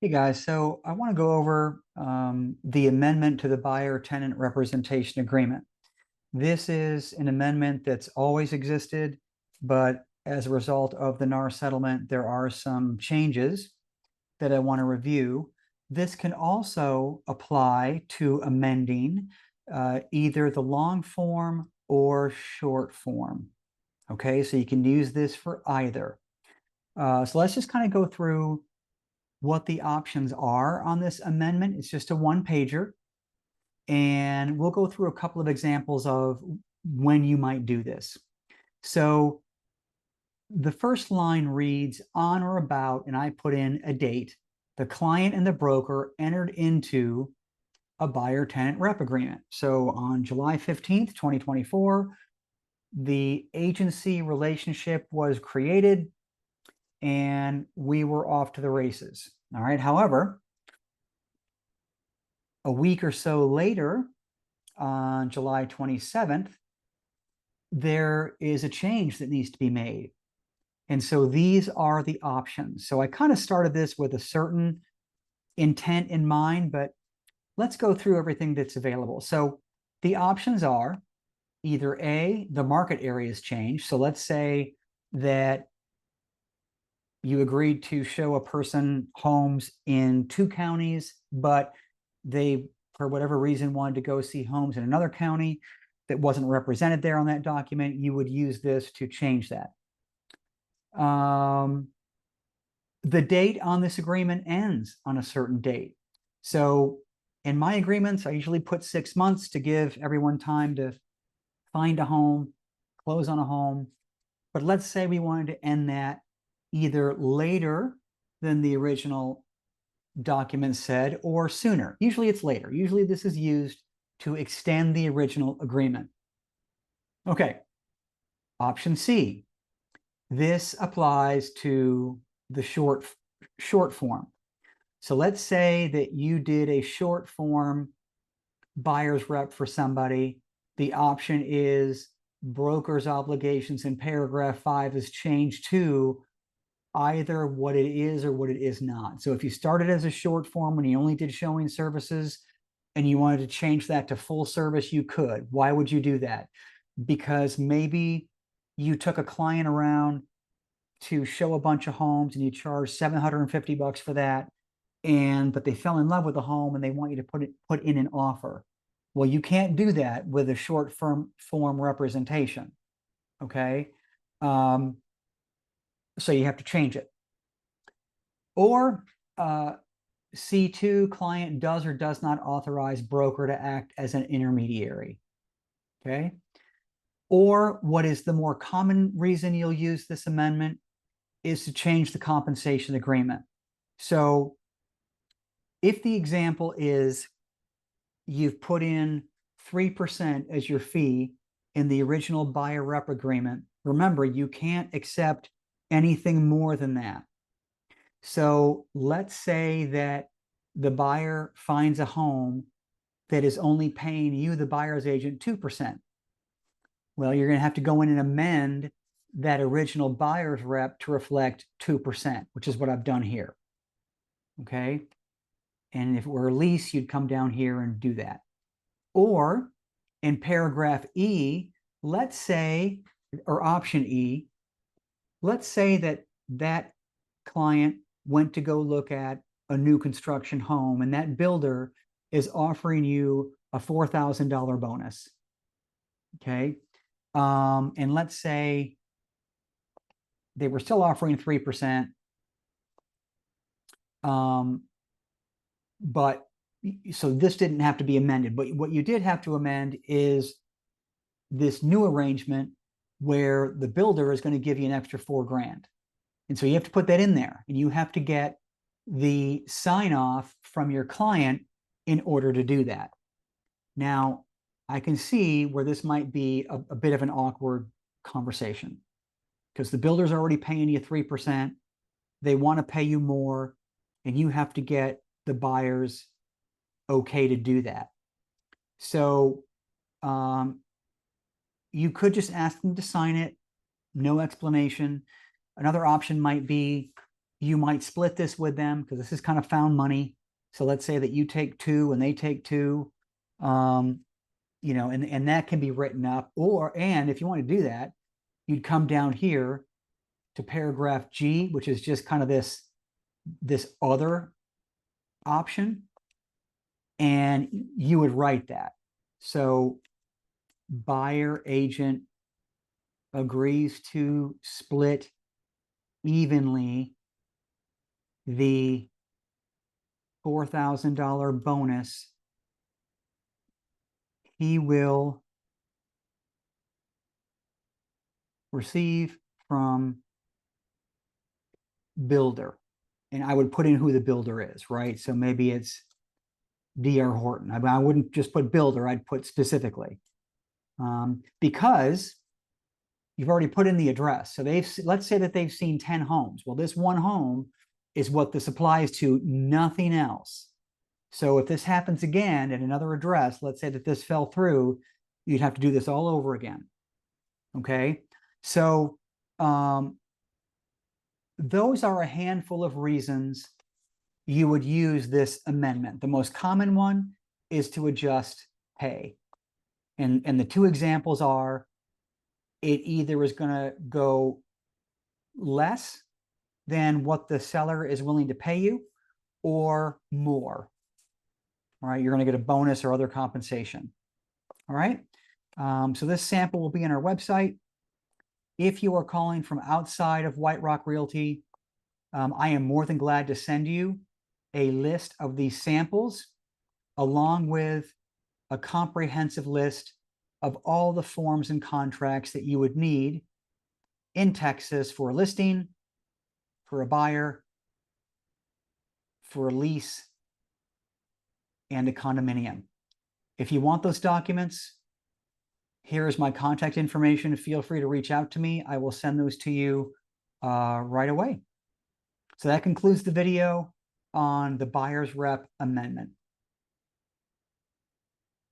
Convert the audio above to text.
Hey guys, so I want to go over the amendment to the buyer tenant representation agreement. This is an amendment that's always existed, but as a result of the NAR settlement, there are some changes that I want to review. This can also apply to amending either the long form or short form. Okay, so you can use this for either. So let's just kind of go through what the options are on this amendment. It's just a one pager, and we'll go through a couple of examples of when you might do this. So the first line reads on or about, and I put in a date, the client and the broker entered into a buyer tenant rep agreement. So on July 15th, 2024, the agency relationship was created and we were off to the races. All right. However, a week or so later, on July 27th, there is a change that needs to be made. And so these are the options. So I kind of started this with a certain intent in mind, but let's go through everything that's available. So the options are either A, the market area has changed. So let's say that you agreed to show a person homes in two counties, but they, for whatever reason, wanted to go see homes in another county that wasn't represented there on that document. You would use this to change that. The date on this agreement ends on a certain date. So in my agreements, I usually put 6 months to give everyone time to find a home, close on a home. But let's say we wanted to end that either later than the original document said or sooner. Usually it's later. Usually this is used to extend the original agreement. Okay, option C. This applies to the short form. So let's say that you did a short form buyer's rep for somebody. The option is broker's obligations in paragraph 5 is changed to either what it is or what it is not. So if you started as a short form when you only did showing services and you wanted to change that to full service, you could. Why would you do that? Because maybe you took a client around to show a bunch of homes and you charge $750 for that, but they fell in love with the home and they want you to put in an offer. Well, you can't do that with a short form representation. Okay. So you have to change it. Or C2, client does or does not authorize broker to act as an intermediary. Okay. Or what is the more common reason you'll use this amendment is to change the compensation agreement. So if the example is you've put in 3% as your fee in the original buyer rep agreement, remember, you can't accept anything more than that. So let's say that the buyer finds a home that is only paying you, the buyer's agent, 2%. Well, you're going to have to go in and amend that original buyer's rep to reflect 2%, which is what I've done here. Okay. And if it were a lease, you'd come down here and do that. Or in paragraph E, let's say, or option E, let's say that that client went to go look at a new construction home and that builder is offering you a $4,000 bonus. Okay. And let's say they were still offering 3%. But so this didn't have to be amended, but what you did have to amend is this new arrangement where the builder is going to give you an extra $4,000. And so you have to put that in there and you have to get the sign off from your client in order to do that. Now, I can see where this might be a bit of an awkward conversation because the builder's already paying you 3%. They want to pay you more, and you have to get the buyer's okay to do that. So you could just ask them to sign it, no explanation. Another option might be You might split this with them because this is kind of found money. So let's say that you take 2 and they take 2, you know, and that can be written up. And if you want to do that, you'd come down here to paragraph G, which is just kind of this other option, and you would write that. So buyer agent agrees to split evenly the $4,000 bonus he will receive from builder. And I would put in who the builder is, right? So maybe it's D.R. Horton. I wouldn't just put builder, I'd put specifically. Because you've already put in the address. So let's say that they've seen 10 homes. Well, this one home is what this applies to, nothing else. So if this happens again at another address, let's say that this fell through, you'd have to do this all over again. Okay. So those are a handful of reasons you would use this amendment. The most common one is to adjust pay. And the 2 examples are, it either is going to go less than what the seller is willing to pay you or more. All right, you're going to get a bonus or other compensation. All right, so this sample will be on our website. If you are calling from outside of White Rock Realty, I am more than glad to send you a list of these samples along with a comprehensive list of all the forms and contracts that you would need in Texas for a listing, for a buyer, for a lease, and a condominium. If you want those documents, here is my contact information. Feel free to reach out to me. I will send those to you right away. So that concludes the video on the buyer's rep amendment.